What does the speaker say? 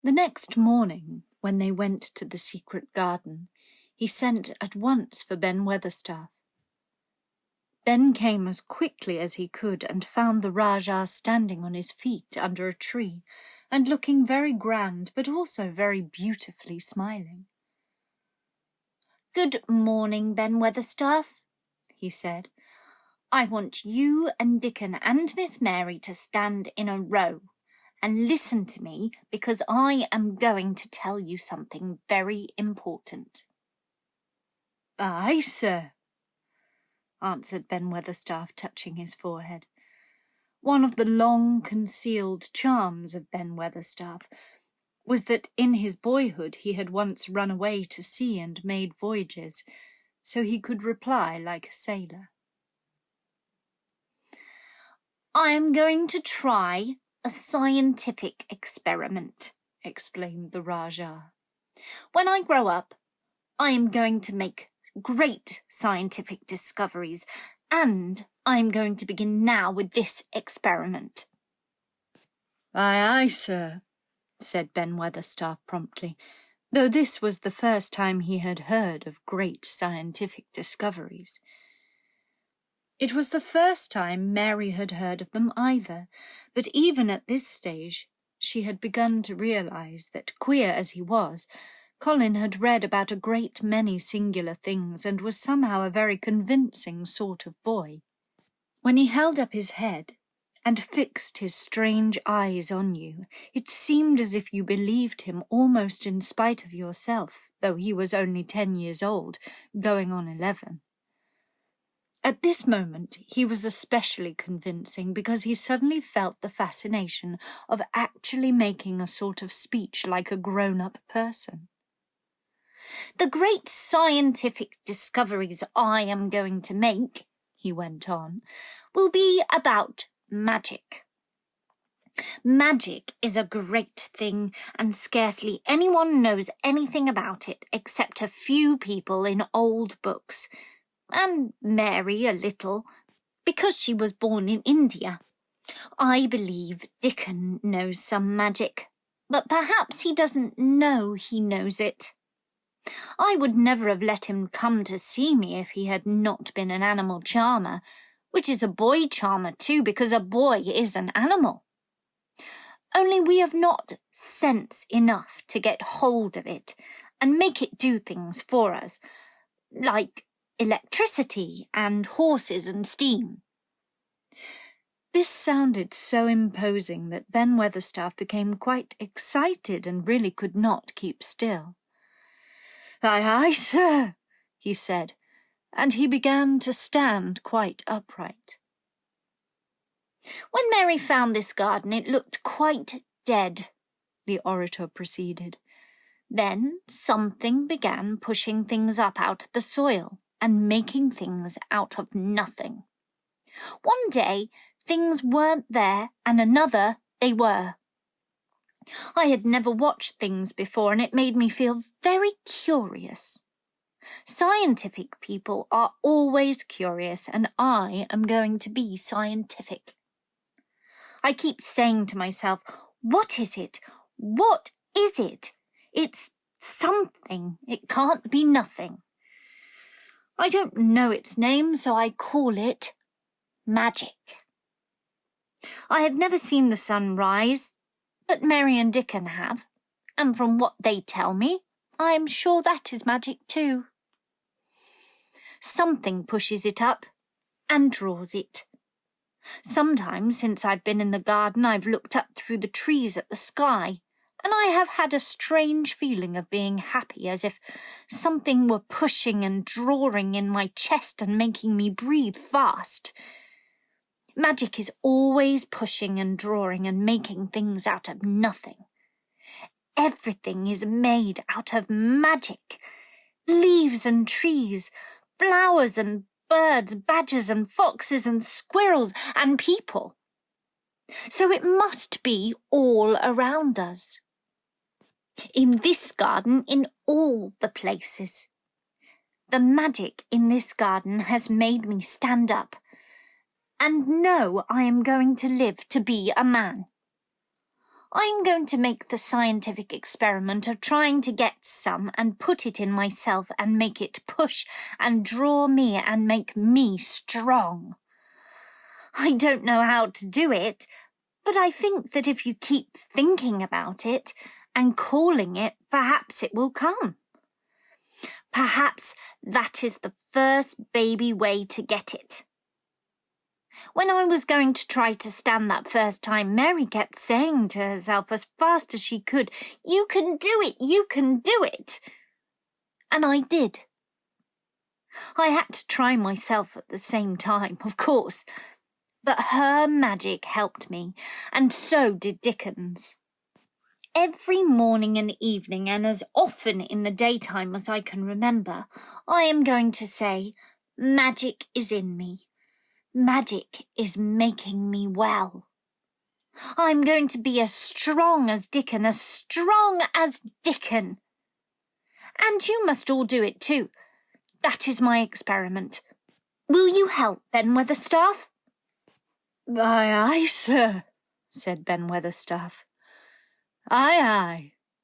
The next morning, when they went to the secret garden, he sent at once for Ben Weatherstaff. Ben came as quickly as he could and found the Rajah standing on his feet under a tree and looking very grand but also very beautifully smiling. "Good morning, Ben Weatherstaff," he said. "I want you and Dickon and Miss Mary to stand in a row and listen to me because I am going to tell you something very important." "Aye, sir," answered Ben Weatherstaff, touching his forehead. One of the long-concealed charms of Ben Weatherstaff was that in his boyhood he had once run away to sea and made voyages, so he could reply like a sailor. "I am going to try a scientific experiment," explained the Rajah. "When I grow up, I am going to make great scientific discoveries, and I am going to begin now with this experiment." "Aye, aye, sir," said Ben Weatherstaff promptly, though this was the first time he had heard of great scientific discoveries. It was the first time Mary had heard of them either, but even at this stage she had begun to realize that, queer as he was, Colin had read about a great many singular things and was somehow a very convincing sort of boy. When he held up his head and fixed his strange eyes on you, it seemed as if you believed him almost in spite of yourself, though he was only 10 years old, going on 11. At this moment he was especially convincing because he suddenly felt the fascination of actually making a sort of speech like a grown-up person. "The great scientific discoveries I am going to make," he went on, "will be about magic. Magic is a great thing, and scarcely anyone knows anything about it except a few people in old books, and Mary a little, because she was born in India. I believe Dickon knows some magic, but perhaps he doesn't know he knows it. I would never have let him come to see me if he had not been an animal charmer, which is a boy charmer too, because a boy is an animal. Only we have not sense enough to get hold of it and make it do things for us, like electricity and horses and steam." This sounded so imposing that Ben Weatherstaff became quite excited and really could not keep still. "Aye, aye, sir," he said, and he began to stand quite upright. "When Mary found this garden, it looked quite dead," the orator proceeded. "Then something began pushing things up out of the soil and making things out of nothing. One day things weren't there, and another they were. I had never watched things before, and it made me feel very curious. Scientific people are always curious, and I am going to be scientific. I keep saying to myself, what is it? What is it? It's something. It can't be nothing. I don't know its name, so I call it magic. I have never seen the sun rise, but Mary and Dickon have, and from what they tell me, I am sure that is magic too. Something pushes it up and draws it. Sometimes since I've been in the garden I've looked up through the trees at the sky, and I have had a strange feeling of being happy, as if something were pushing and drawing in my chest and making me breathe fast. Magic is always pushing and drawing and making things out of nothing. Everything is made out of magic. Leaves and trees, flowers and birds, badgers and foxes and squirrels and people. So it must be all around us. In this garden, in all the places. The magic in this garden has made me stand up and know I am going to live to be a man. I'm going to make the scientific experiment of trying to get some and put it in myself and make it push and draw me and make me strong. I don't know how to do it, but I think that if you keep thinking about it and calling it, perhaps it will come. Perhaps that is the first baby way to get it. When I was going to try to stand that first time, Mary kept saying to herself as fast as she could, "You can do it, you can do it." And I did. I had to try myself at the same time, of course, but her magic helped me, and so did Dickens. Every morning and evening, and as often in the daytime as I can remember, I am going to say, "Magic is in me. Magic is making me well." I'm going to be as strong as Dickon, as strong as Dickon. And you must all do it too. That is my experiment. Will you help, Ben Weatherstaff? "Aye, aye, sir," said Ben Weatherstaff. "Aye, aye."